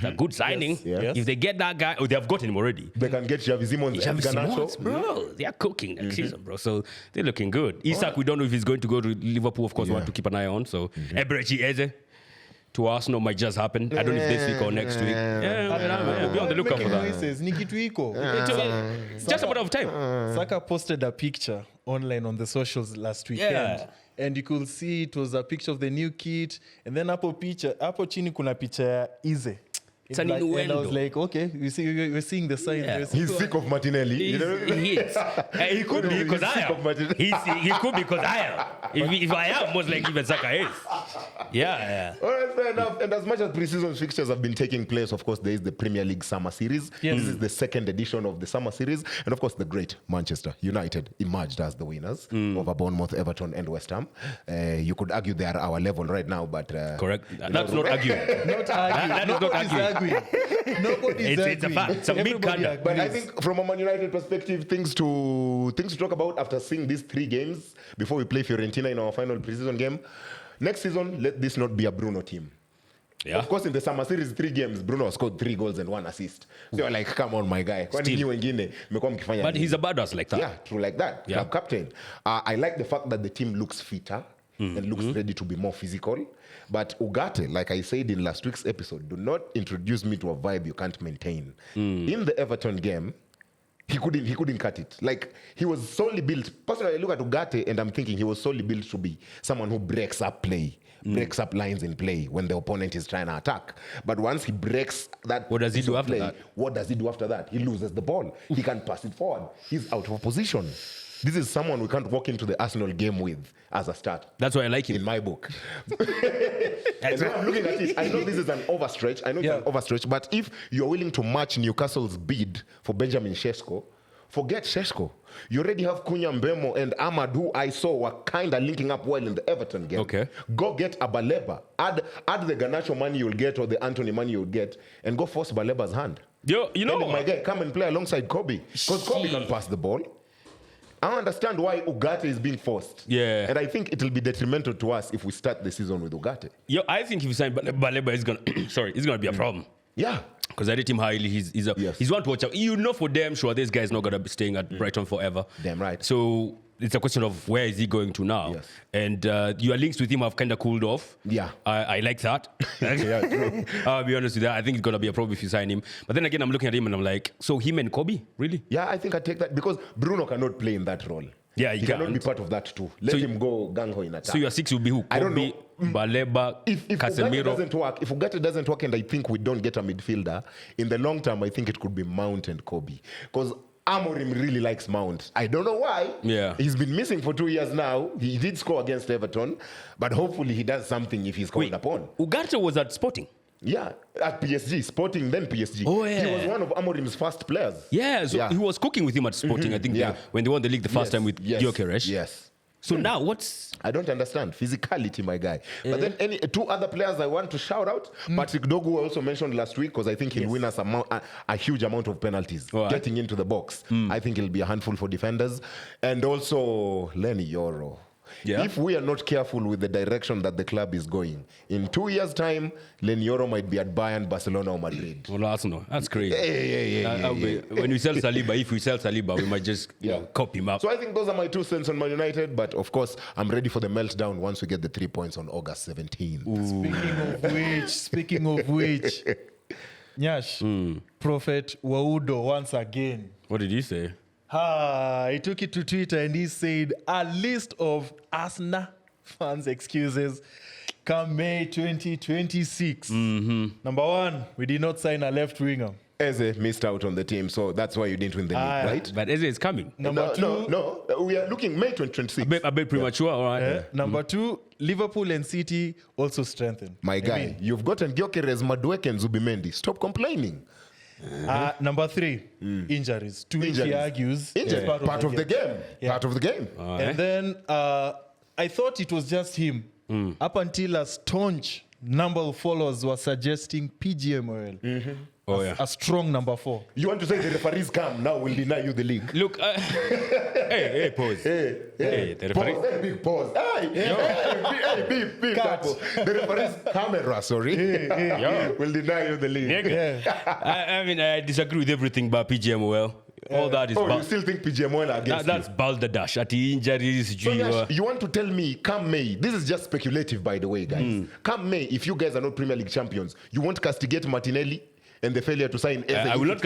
A good signing. Yes. If they get that guy, they have gotten him already. They can get Xavi Simons and Xavi Simons, Garnacho. bro, they are cooking next season, bro. So they're looking good. Isak, we don't know if he's going to go to Liverpool. Of course, we want to keep an eye on. So Eberechi Eze to Arsenal might just happen. I don't know if this week or next week. Yeah, be on the lookout for Making that. noises. Ni kitu iko. Just a matter of time. Saka posted a picture online on the socials last weekend. Yeah. and you could see it was a picture of the new kit, and then hapo chini kuna picha ya Ize. It's an And I innuendo. was like, okay, we're seeing the sign. Yeah. He's sick of Martinelli. You know? He could be because I am. He could be because I am. If I am, most likely even Saka is. Yeah. All right, fair enough. And as much as preseason fixtures have been taking place, of course, there is the Premier League Summer Series. Yes. This is the second edition of the Summer Series. And of course, the great Manchester United emerged as the winners over Bournemouth, Everton, and West Ham. You could argue they are our level right now, but... Correct. That's not arguing. Not arguing. That is not Nobody's arguing. Nobody's It's a fact. It's a big Everybody candle. But I agrees. think from a Man United perspective, things to talk about after seeing these 3 games before we play Fiorentina in our final preseason game. Next season, let this not be a Bruno team. Yeah. Of course, in the Summer Series, 3 games, Bruno scored 3 goals and 1 assist. So you're like, come on, my guy. Kwani Still. nyinyi wengine mmekuwa mkifanya But nini? he's a badass like that. Yeah, true like that. Yeah. Club captain. I like the fact that the team looks fitter and looks ready to be more physical. But Ugarte, like I said in last week's episode, do not introduce me to a vibe you can't maintain. In the Everton game, he couldn't cut it. Like, he was solely built. Personally, I look at Ugarte and I'm thinking he was solely built to be someone who breaks up play, breaks up lines in play when the opponent is trying to attack. But once he breaks that, What does he piece do of after play, that? What does he do after that? He loses the ball. He can't pass it forward. He's out of position. This is someone we can't walk into the Arsenal game with as a start. That's why I like In him. my book. And when I'm looking at it, I know this is an overstretch. I know it's an overstretch, but if you're willing to match Newcastle's bid for Benjamin Sesko, forget Sesko. You already have Kunya Mbemo and Ahmad, who I saw were kind of linking up well in the Everton game. Okay. Go get a Baleba. Add the Garnacho money you'll get or the Anthony money you'll get, and go force Baleba's hand. Yo, you know Tell him, my what? guy, come and play alongside Kobe. Because Kobe can pass the ball. I understand why Ugarte is being forced. Yeah. And I think it will be detrimental to us if we start the season with Ugarte. Yo, I think if you sign Baleba, it's gonna it's gonna be a problem. Yeah. Because I rate him highly. He's one to watch out. You know for damn sure this guy's not gonna be staying at Brighton forever. Damn right. So it's a question of where is he going to now? Yes. And your links with him have kind of cooled off. Yeah. I like that. Yeah, true. I'll be honest with that. I think it's gonna be a problem if you sign him. But then again, I'm looking at him and I'm like, so him and Kobe, really? Yeah, I think I take that because Bruno cannot play in that role. Yeah, he cannot can't. be part of that too. Let So him go gung-ho in attack. So your 6 will be who? I don't Kobe, know. Baleba, if Ugarte Casemiro. doesn't work, and I think we don't get a midfielder, in the long term, I think it could be Mount and Kobe. Because Amorim really likes Mount. I don't know why. Yeah. He's been missing for 2 years now. He did score against Everton, but hopefully he does something if he's called upon. Ugarte was at Sporting. Yeah, at PSG, Sporting, then PSG. Oh, yeah. He was one of Amorim's first players. Yeah, so he was cooking with him at Sporting, I think, Yeah. when they won the league the first time with yes, Gyökeres. Yes. So now what's... I don't understand physicality, my guy. But then 2 other players I want to shout out. Patrick Dogu also mentioned last week because I think he'll win us a huge amount of penalties All right. getting into the box. I think it'll be a handful for defenders. And also Lenny Yoro. Yeah. If we are not careful with the direction that the club is going, in 2 years' time, Lenny Yoro might be at Bayern, Barcelona, or Madrid. Well, Arsenal. That's crazy. Yeah. When we sell Saliba, if we sell Saliba, we might just copy him up. So I think those are my 2 cents on Man United. But of course, I'm ready for the meltdown once we get the 3 points on August 17th. Speaking of which, Nyash, Prophet Waudo once again. What did you say? He took it to Twitter and he said a list of Arsenal fans' excuses come May 2026. Number 1, we did not sign a left winger. Eze missed out on the team, so that's why you didn't win the league, right? But Eze is coming. Number 2, No. We are looking May 2026. A bit premature, all right. Number 2, Liverpool and City also strengthened. My guy, you've gotten Gyökeres, Madueke, and Zubimendi. Stop complaining. Number 3, injuries. To which he Injuries. argues Injury, it's part of the game. Yeah. Part of the game. And then I thought it was just him up until a staunch number of followers were suggesting PGMOL a strong number 4. You want to say the referees come, now we'll deny you the league. Look, hey, pause. Hey, the pause, referee. hey, big pause. Beep, Cut. the referee's camera, sorry. We'll deny you the league. I mean, I disagree with everything about PGMOL. All that is You still think PGMOL are against that's balderdash. At the injuries, So Yash, you want to tell me, come May, this is just speculative, by the way, guys. Come May, if you guys are not Premier League champions, you won't castigate Martinelli and the failure to sign Eze. I will not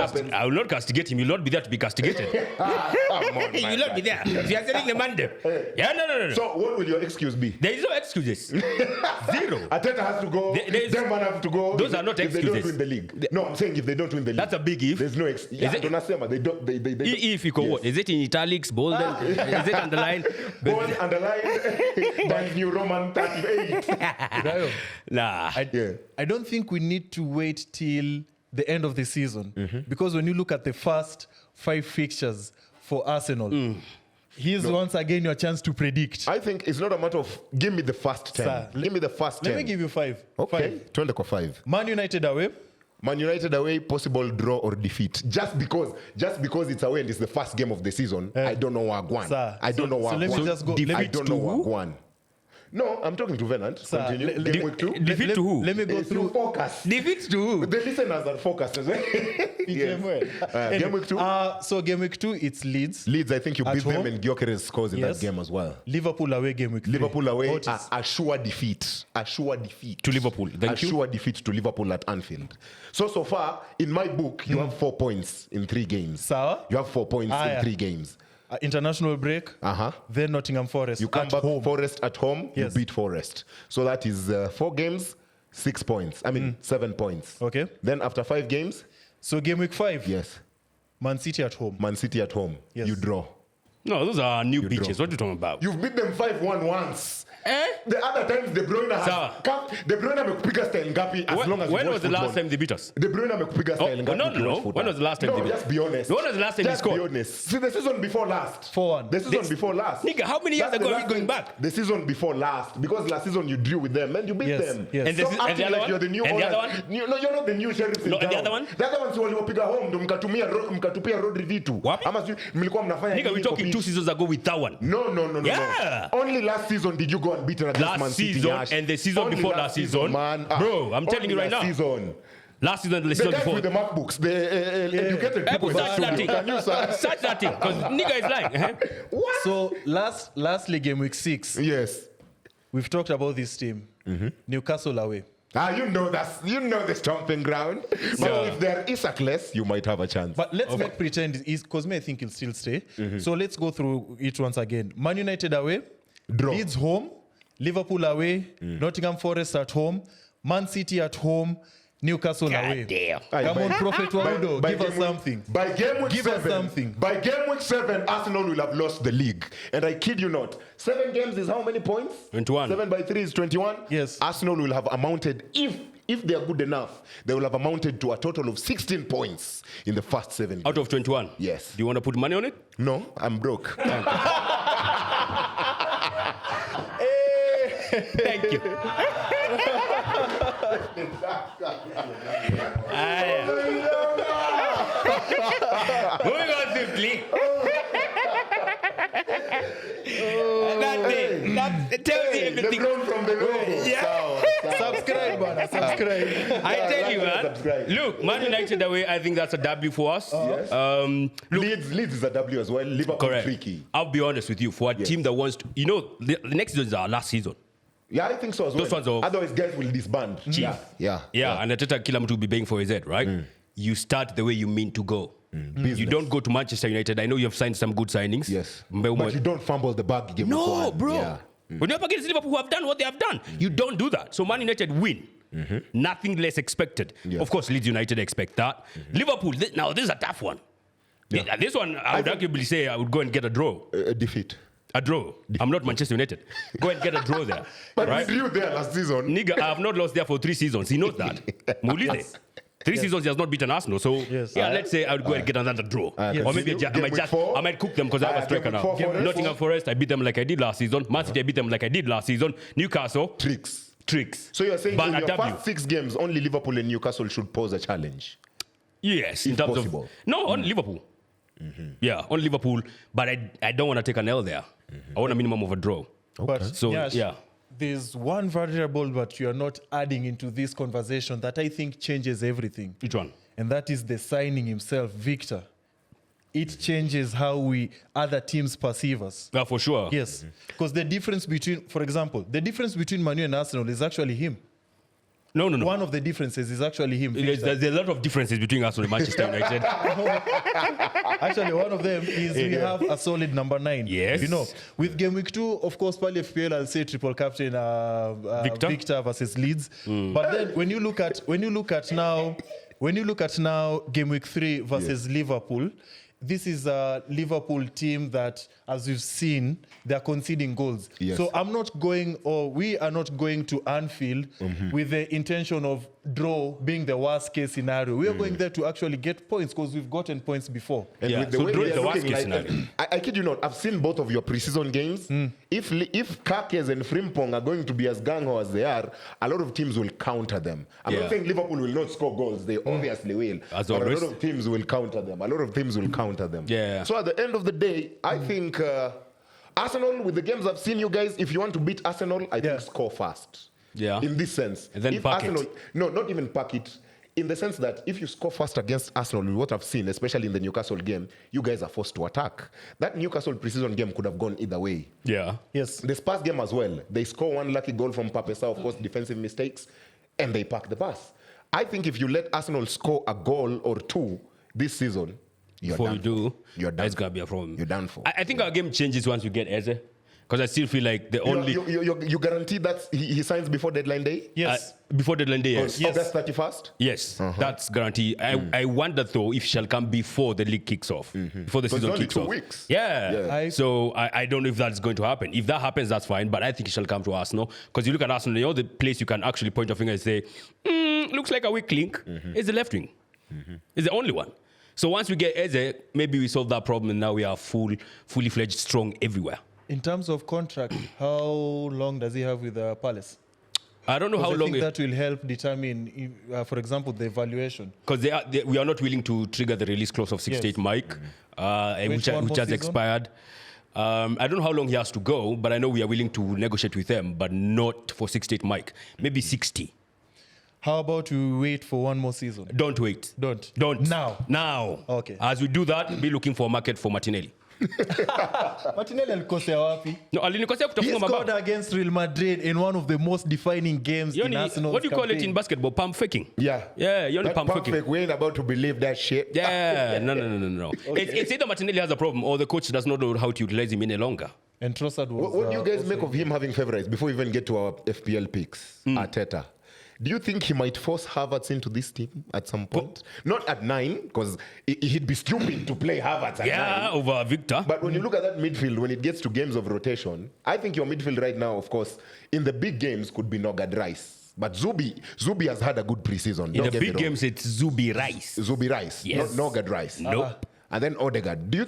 castigate him. You'll not be there to be castigated. Come on, man. You'll not be there. If you are selling the man there. Yeah, no. So what will your excuse be? There is no excuses. Zero. Ateta has to go. Them man have to go. Those are not if excuses. They don't win the league. No, I'm saying if they don't win the league. That's a big if. There's no excuse. Yeah, don't assume. They don't. They If you go, yes. what? Is it in italics, bold? Is it underlined? Bold underlined by New Roman 38. Nah. I don't think we need to wait till the end of the season because when you look at the first 5 fixtures for Arsenal, here's once again your chance to predict. I think it's not a matter of give me the first 10. Sir, Give me the first 10. Let me give you 5. Okay, 5. 5. Man United away. Man United away, possible draw or defeat. Just because it's away and it's the first game of the season, I don't know Wagwan. Sir, I don't know Wagwan. so let me just go. I don't know Wagwan. No, I'm talking to Venant. Sir, Continue. Game week 2. Defeat to who? Let me go through. Focus. Defeat to who? The listeners are focused as well. Yes. Game week 2. So game week 2, it's Leeds. Leeds, I think you At beat them home? and Gyökeres scores in Yes. that game as well. Liverpool away game week 3. Liverpool away, Otis. a sure defeat. A sure defeat. To Liverpool. Thank you. Sure defeat to Liverpool at Anfield. So far, in my book, you have 4 points in 3 games. Sawa. You have 4 points in yeah. 3 games. International break. Then Nottingham Forest. You come at back home. Forest at home, Yes. you beat Forest. So that is 4 games, 6 points. 7 points. Okay. Then after 5 games, So game week 5. yes, Man City at home. Man City at home, Yes. you draw. No, those are new You beaches. draw. What are you talking about? You've beat them 5-1 once. The other times De Bruyne has Sawa. De Bruyne amekupiga style ngapi as long as you When watch was the last football? time they beat us? De Bruyne amekupiga style ngapi? no. if you watch football? When was the last time No, they beat? just be honest. When was the last time they Just scored? be honest. See, the season before last. 4-1. The season before last. Nigga, how many years That's the ago are we last going time- back? The season before last. Because last season you drew with them and you beat Yes, them. yes. And Stop the acting other like one? you're the new And the owners. other one? No, you're not the new sheriffs in No, and the town. other one? The other one si waliwapiga home ndo mkatupia Rodri vitu. Wapi? Ama si mlikuwa mnafanya Nigga, nini we're kwa talking pitch? 2 seasons ago with that one. No. Yeah. Only last season did you go and beat an Last Man City season Ash. and the season Only before last season. man. Bro, I'm telling you right now. Season. Last season, the The season guys before. with the MacBooks, the educated people. in Search that studio. thing. Can you search? Search that thing. Because nigga is lying. What? So lastly game week 6. Yes. We've talked about this team. Newcastle away. You know the stomping ground. So if they're Isaac-less, you might have a chance. But let's not pretend it's because I think he'll still stay. So let's go through it once again. Man United away, Draw. Leeds home, Liverpool away, Nottingham Forest at home, Man City at home, Newcastle away. damn. Come on, Prophet Waudo, give us game week- something. By game week Give us 7, something. By game week 7, Arsenal will have lost the league. And I kid you not. 7 games is how many points? 21. 7 by 3 is 21. Yes. Arsenal will have amounted, if they are good enough, they will have amounted to a total of 16 points in the first 7 games. Out of 21. Yes. Do you want to put money on it? No, I'm broke. Thank you. Moving on swiftly. That tells you everything. LeBron from the logo. Subscribe, man. Subscribe. I tell you, man. Subscribe. Look, Man United away, I think that's a W for us. Yes. Leeds is a W as well. Liverpool Correct. tricky. I'll be honest with you. For a team that wants to, the next season is our last season. Yeah, I think so as well. Those ones are- Otherwise, guys will disband. Yeah. Yeah, and Ateta kila mtu will be paying for his head, right? You start the way you mean to go. You don't go to Manchester United. I know you have signed some good signings. Yes. But you don't fumble the bag game week No, 1. bro. Yeah. When you're up against Liverpool who have done what they have done, you don't do that. So Man United win. Nothing less expected. Yes. Of course, Leeds United expect that. Liverpool, now this is a tough one. Yeah. This one, I would arguably say I would go and get a draw. Defeat. A draw. I'm not Manchester United. Go and get a draw there. But right? we drew there last season. Nigga, I have not lost there for 3 seasons. He knows that. Mulize. 3 seasons he has not beaten Arsenal. So let's say I would go and get another draw. Or maybe I might cook them because I have a striker now. Nottingham Forest, I beat them like I did last season. Man City, I beat them like I did last season. Newcastle, tricks. So you're saying But in a your W. first 6 games, only Liverpool and Newcastle should pose a challenge. Yes, in If terms possible. of no on Liverpool. Yeah, on Liverpool. But I don't want to take an L there. I want a minimum of a draw. But So Yash, yeah. there's one variable that you are not adding into this conversation that I think changes everything. Which one? And that is the signing himself, Victor. It changes how other teams perceive us. Yeah, for sure. Yes. Because the difference between, for example, the difference between Manu and Arsenal is actually him. No. One of the differences is actually him. There's a lot of differences between Arsenal and Manchester United. Actually, one of them is we have a solid number 9. Yes. You know, with game week 2, of course, probably FPL, I'll say triple captain Victor versus Leeds. But then when you look at now game week 3 versus Liverpool, this is a Liverpool team that, as you've seen, they're conceding goals. Yes. So we are not going to Anfield with the intention of draw being the worst case scenario. We are going there to actually get points because we've gotten points before. And Yeah, with the so way draw they is are the worst looking case like, scenario. I kid you not, I've seen both of your preseason games. If Kakes and Frimpong are going to be as gung-ho as they are, a lot of teams will counter them. I'm not saying Liverpool will not score goals. They obviously will. As but always. a lot of teams will counter them. Yeah. So at the end of the day, I think Arsenal, with the games I've seen you guys, if you want to beat Arsenal, I think score fast. Yeah. In this sense. And then if pack Arsenal, it. No, not even pack it. In the sense that if you score fast against Arsenal, with what I've seen, especially in the Newcastle game, you guys are forced to attack. That Newcastle preseason game could have gone either way. Yeah. Yes. The Spurs game as well. They score one lucky goal from Papesa, of course, defensive mistakes, and they pack the pass. I think if you let Arsenal score a goal or two this season, you're Before done you do, You're done that's going to be a problem. You're done for. I think our game changes once we get Eze. Because I still feel like the only... You guarantee that he signs before deadline day? Yes. Before deadline day, yes. August 31st? Yes, that's guaranteed. I wonder though if he shall come before the league kicks off, before the season only kicks 2 off. weeks. Yeah. So I don't know if that's going to happen. If that happens, that's fine. But I think he shall come to Arsenal because you look at Arsenal, you know the place you can actually point your finger and say, looks like a weak link is the left wing. It's the only one. So once we get Eze, maybe we solve that problem and now we are fully fledged strong everywhere. In terms of contract, how long does he have with Palace? I don't know how I long. think that will help determine, for example, the evaluation. Because we are not willing to trigger the release clause of 68 Mike, which has expired. I don't know how long he has to go, but I know we are willing to negotiate with them, but not for 68 Mike. Maybe 60. How about we wait for one more season? Don't wait. Don't. Now. Okay. As we do that, be looking for a market for Martinelli. Martinelli alikosea wapi? No, alinikosea He kutafunga scored mabao. against Real Madrid in one of the most defining games in Yoni, Arsenal's what do you call it campaign. in basketball? Pump faking. Yeah. Yeah, you only That pump faking. perfect. We ain't about to believe that shit. Yeah, no. It's either Martinelli has a problem or the coach does not know how to utilize him any longer. And Trossard was. What do you guys also make of him having favorites before we even get to our FPL picks? Arteta. Do you think he might force Havertz into this team at some point? Not at 9, because he'd be stupid to play Havertz at 9. Over Victor. But when you look at that midfield, when it gets to games of rotation, I think your midfield right now, of course, in the big games could be Nogard Rice. But Zubi has had a good preseason. In the big games, it's Zubi Rice. Zubi Rice, Yes. not Nogard Rice. Nope. And then Odegaard. Do you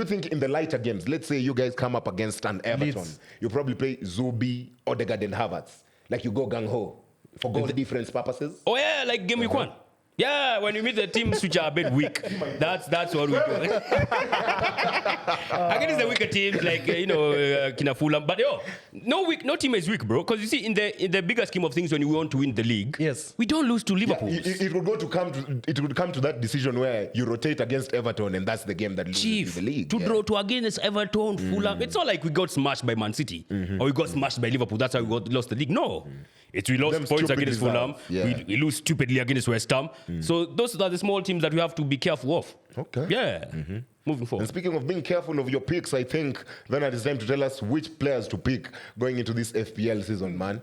think in the lighter games, let's say you guys come up against an Everton, Leeds. you probably play Zubi, Odegaard, and Havertz, like you go gung-ho for goal difference purposes? Oh yeah, like game week 1. Yeah, when you meet the teams which are a bit weak, that's what we do. Against the weaker teams like Kina Fulham, but no team is weak, bro. Because you see, in the bigger scheme of things, when we want to win the league, Yes. we don't lose to Yeah, Liverpool. it would come to that decision where you rotate against Everton, and that's the game that loses you Chief, the league. to Yeah. draw to against Everton, Fulham. It's not like we got smashed by Man City or we got smashed by Liverpool. That's how we lost the league. No. It's we lost Them points stupid against Fulham. results. Yeah. We lose stupidly against West Ham. So those are the small teams that we have to be careful of. Okay. Yeah. Moving And forward. speaking of being careful of your picks, I think then it is time to tell us which players to pick going into this FPL season, man.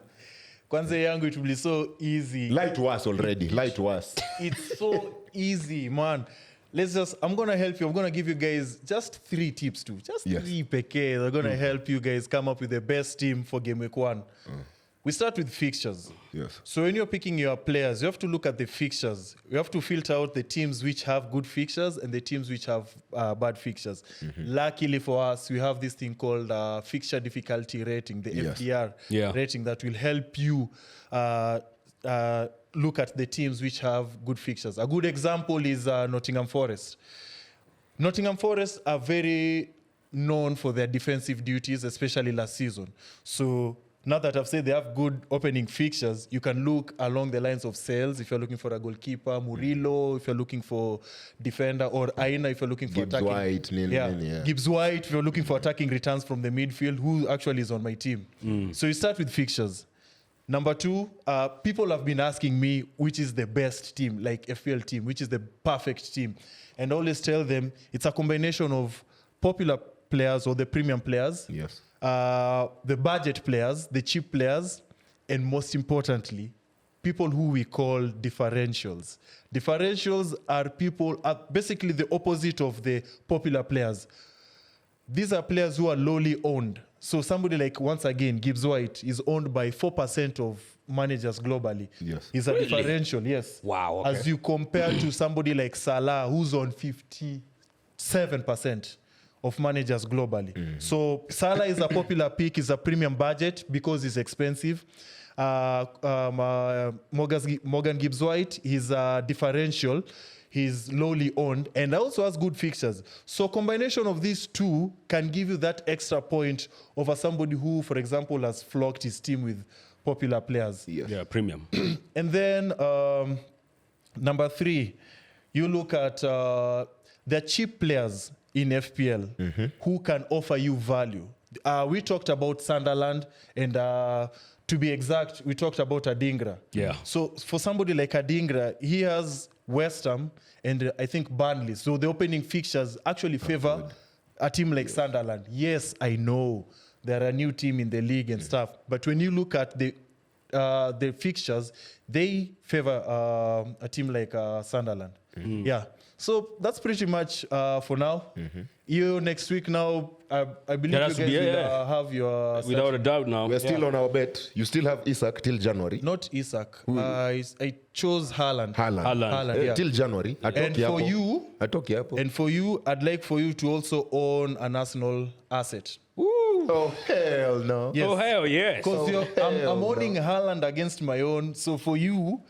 Kwanza yangu, it will be so easy. Lie to us already. Lie to us. It's so easy, man. I'm going to help you. I'm going to give you guys just 3 tips too. Just Yes. 3 peke. They're going to help you guys come up with the best team for game week 1. We start with fixtures. Yes. So when you're picking your players, you have to look at the fixtures. You have to filter out the teams which have good fixtures and the teams which have bad fixtures. Luckily for us, we have this thing called fixture difficulty rating, the Yes. FDR rating that will help you look at the teams which have good fixtures. A good example is Nottingham Forest. Nottingham Forest are very known for their defensive duties, especially last season. So now that I've said they have good opening fixtures, you can look along the lines of sales if you're looking for a goalkeeper, Murillo if you're looking for defender, or Aina if you're looking for Gibbs attacking. White, yeah. Gibbs White if you're looking for attacking returns from the midfield, who actually is on my team. So you start with fixtures. Number 2, people have been asking me which is the best team, like FPL team, which is the perfect team. And I always tell them it's a combination of popular players or the premium players, Yes. the budget players, the cheap players, and most importantly, people who we call differentials. Differentials are basically the opposite of the popular players. These are players who are lowly owned. So somebody like, once again, Gibbs White is owned by 4% of managers globally. Yes. He's a Really? differential, yes. Wow, okay. As you compare to somebody like Salah, who's on 57% of managers globally. So Salah is a popular pick, is a premium budget because it's expensive. Morgan Gibbs White, he's a differential. He's lowly owned and also has good fixtures. So combination of these two can give you that extra point over somebody who, for example, has flocked his team with popular players. Yes. Yeah, premium. And then number 3, you look at the cheap players in FPL who can offer you value. We talked about Sunderland and to be exact, we talked about Adingra. Yeah. So for somebody like Adingra, he has West Ham and I think Burnley. So the opening fixtures actually favor a team like Sunderland. Yes, I know they're a new team in the league and stuff, but when you look at the fixtures, they favor a team like Sunderland. Yeah. So that's pretty much for now. You next week now, I believe That you has guys to be, will yeah. have your Without a doubt now. We're still on our bet. You still have Isak till January. not Isak. I chose Haaland. Haaland. Yeah. Till January. And for you, Atoki hapo. and for you, I'd like for you to also own an Arsenal asset. Oh, hell no. Yes. Oh, hell yes. Because I'm hell owning Haaland against my own. So for you,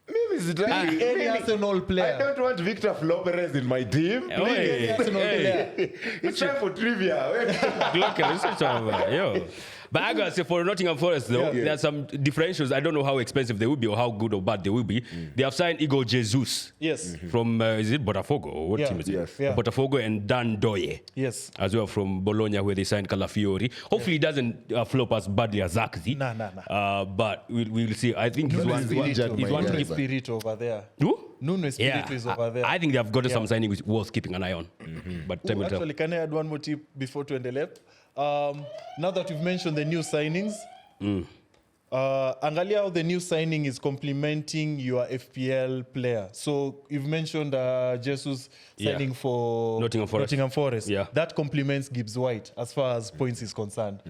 Maybe it's really- any Arsenal I player. don't want Victor Flores in my team. Oh, Any hey, Arsenal hey. player. It's time for trivia. Look at this, yo. But I gotta say, for Nottingham Forest, though, Yeah. there are some differentials. I don't know how expensive they will be or how good or bad they will be. They have signed Igor Jesus Yes. from, is it Botafogo? Or what Yeah. team is it? Yes. Yeah. Botafogo and Dan Doye. Yes. As well from Bologna, where they signed Calafiori. Hopefully, he doesn't flop as badly as Zakzi. Nah. But we'll see. I think he's Nuno one. Espirito, He's my one to guy. keep. Espirito over there. Who? Nuno Espirito is over there. I think they have got some signing which worth keeping an eye on. But time will tell. Actually, can I add one more tip before to end the lap? Now that we've mentioned the new signings, angalia how the new signing is complementing your FPL player. So you've mentioned Jesus signing for Nottingham Forest. Yeah. That complements Gibbs White as far as points is concerned.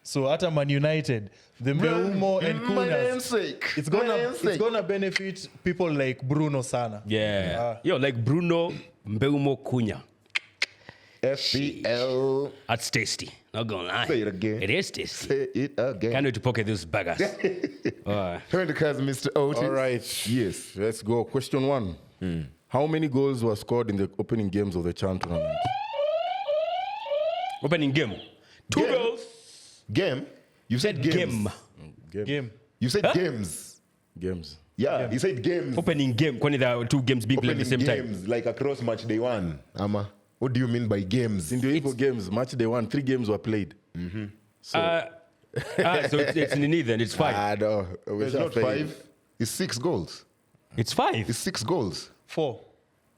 So at Man United, the Mbeumo and My Kunas, namesake. it's My gonna namesake. benefit people like Bruno Sana. Yeah. Yo, like Bruno Mbeumo Cunha. FPL. That's tasty. Not gonna lie. Say it again. It is tasty. Say it again. Can't wait to pocket those baggers. Turn the cards, Mr. Otis. All right. Yes. Let's go. Question 1. How many goals were scored in the opening games of the Chan tournament? Opening game. Two Game. goals. Game. You said games. Game. You said games. Games. Yeah, you said games. Opening game. When there are two games being played at the same time. games, like across match day one. Ama, what do you mean by games? In the Evo games, match day 1, 3 games were played. So it's Nini then. It's 5. No. It's not 5. It's 6 goals. It's 5. It's 6 goals. 4.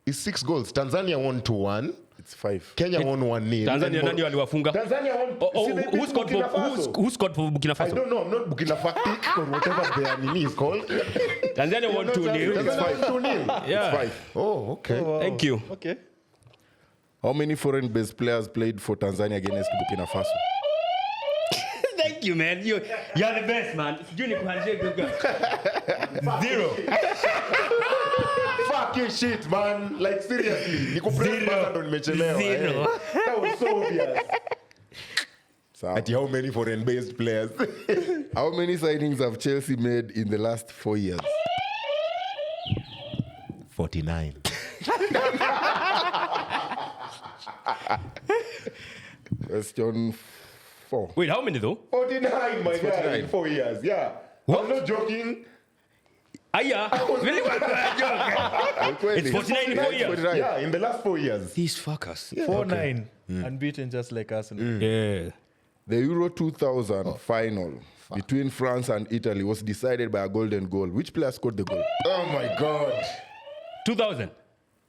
It's 6 goals. Tanzania won 2-1. It's 5. Kenya won 1-0. Tanzania nani waliwafunga? Tanzania won. See, they Who beat scored for Burkina Faso. who scored for Burkina I Faso? don't know. I'm not Burkina Faso or whatever their name is called. Tanzania won 2-0. Tanzania won 2-0. Yeah. 5. Oh, okay. Thank you. Okay. How many foreign-based players played for Tanzania against Burkina Faso? Thank you, man. You're the best, man. Zero. Fuck your shit, man. Like, seriously. Niku press button ndo nimechelewa. Zero. That was so obvious. So, At how many foreign-based players? how many signings have Chelsea made in the last 4 years? 49. Question 4. Wait, how many though? 49, my guy, in 4 years. Yeah. What? I'm not joking. Yeah. Really? It's 49 in 4 years. 49. Yeah, in the last 4 years. These fuckers. 4-9. Unbeaten just like Arsenal. Yeah. The Euro 2000 final between France and Italy was decided by a golden goal. Which player scored the goal? Oh my God. 2000.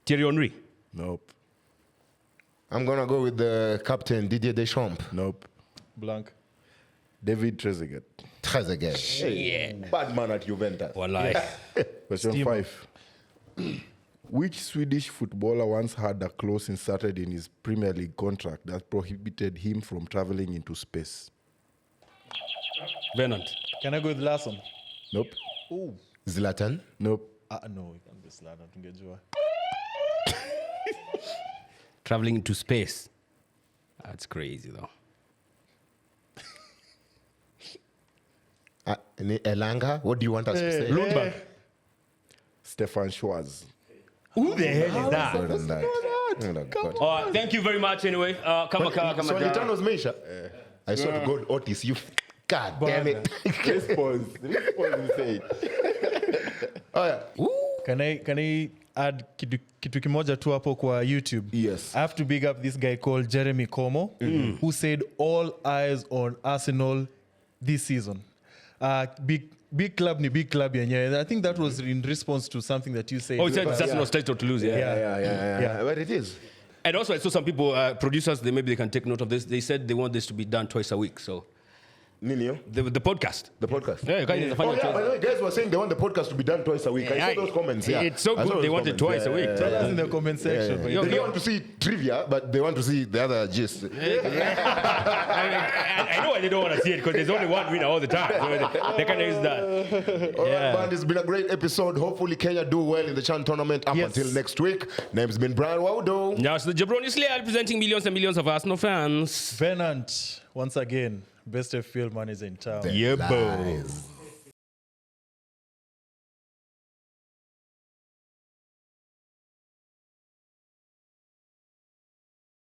Thierry Henry. Nope. I'm gonna go with the captain Didier Deschamps. Nope. Blank. David Trezeguet. Trezeguet. Yeah. Bad man at Juventus. Wallahi. Question Steam. 5. Which Swedish footballer once had a clause inserted in his Premier League contract that prohibited him from traveling into space? Venant. Can I go with Larsson? Nope. Oh. Zlatan. Nope. No, it can't be Zlatan. Tungejua. Traveling into space. That's crazy, though. Elanga. What do you want us to say? Lundberg. Stefan Schwarz. Who the hell is that? Better than that. Oh, God. Thank you very much anyway. Come on. Swalitan was Meisha. I saw to God Otis. You. God damn it. Response insane. Oh yeah. Can I add kitu kimoja tu hapo kwa YouTube? Yes. I have to big up this guy called Jeremy Como, who said all eyes on Arsenal this season. Big club yenyewe. I think that was in response to something that you said. Oh, it's Arsenal's title to lose, Yeah. But it is. And also, I saw some people, producers, maybe they can take note of this. They said they want this to be done twice a week. So Ninio. the podcast. The podcast. Yeah, By the way, guys were saying they want the podcast to be done twice a week. I saw those comments. Yeah. It's so I saw good. those They want it comments. twice a week. Tell us in the comment section. They don't want to see trivia, but they want to see the other gist. I know why they don't want to see it because there's only one winner all the time. So they can use that. All right, man, it's been a great episode. Hopefully, Kenya do well in the Chan tournament up Yes. until next week. Name's been Brian Waudo. Now, it's the Jabroni Slayer representing millions and millions of Arsenal fans. Venant, once again, best FPL manager in town. Yeah, bro. Lies.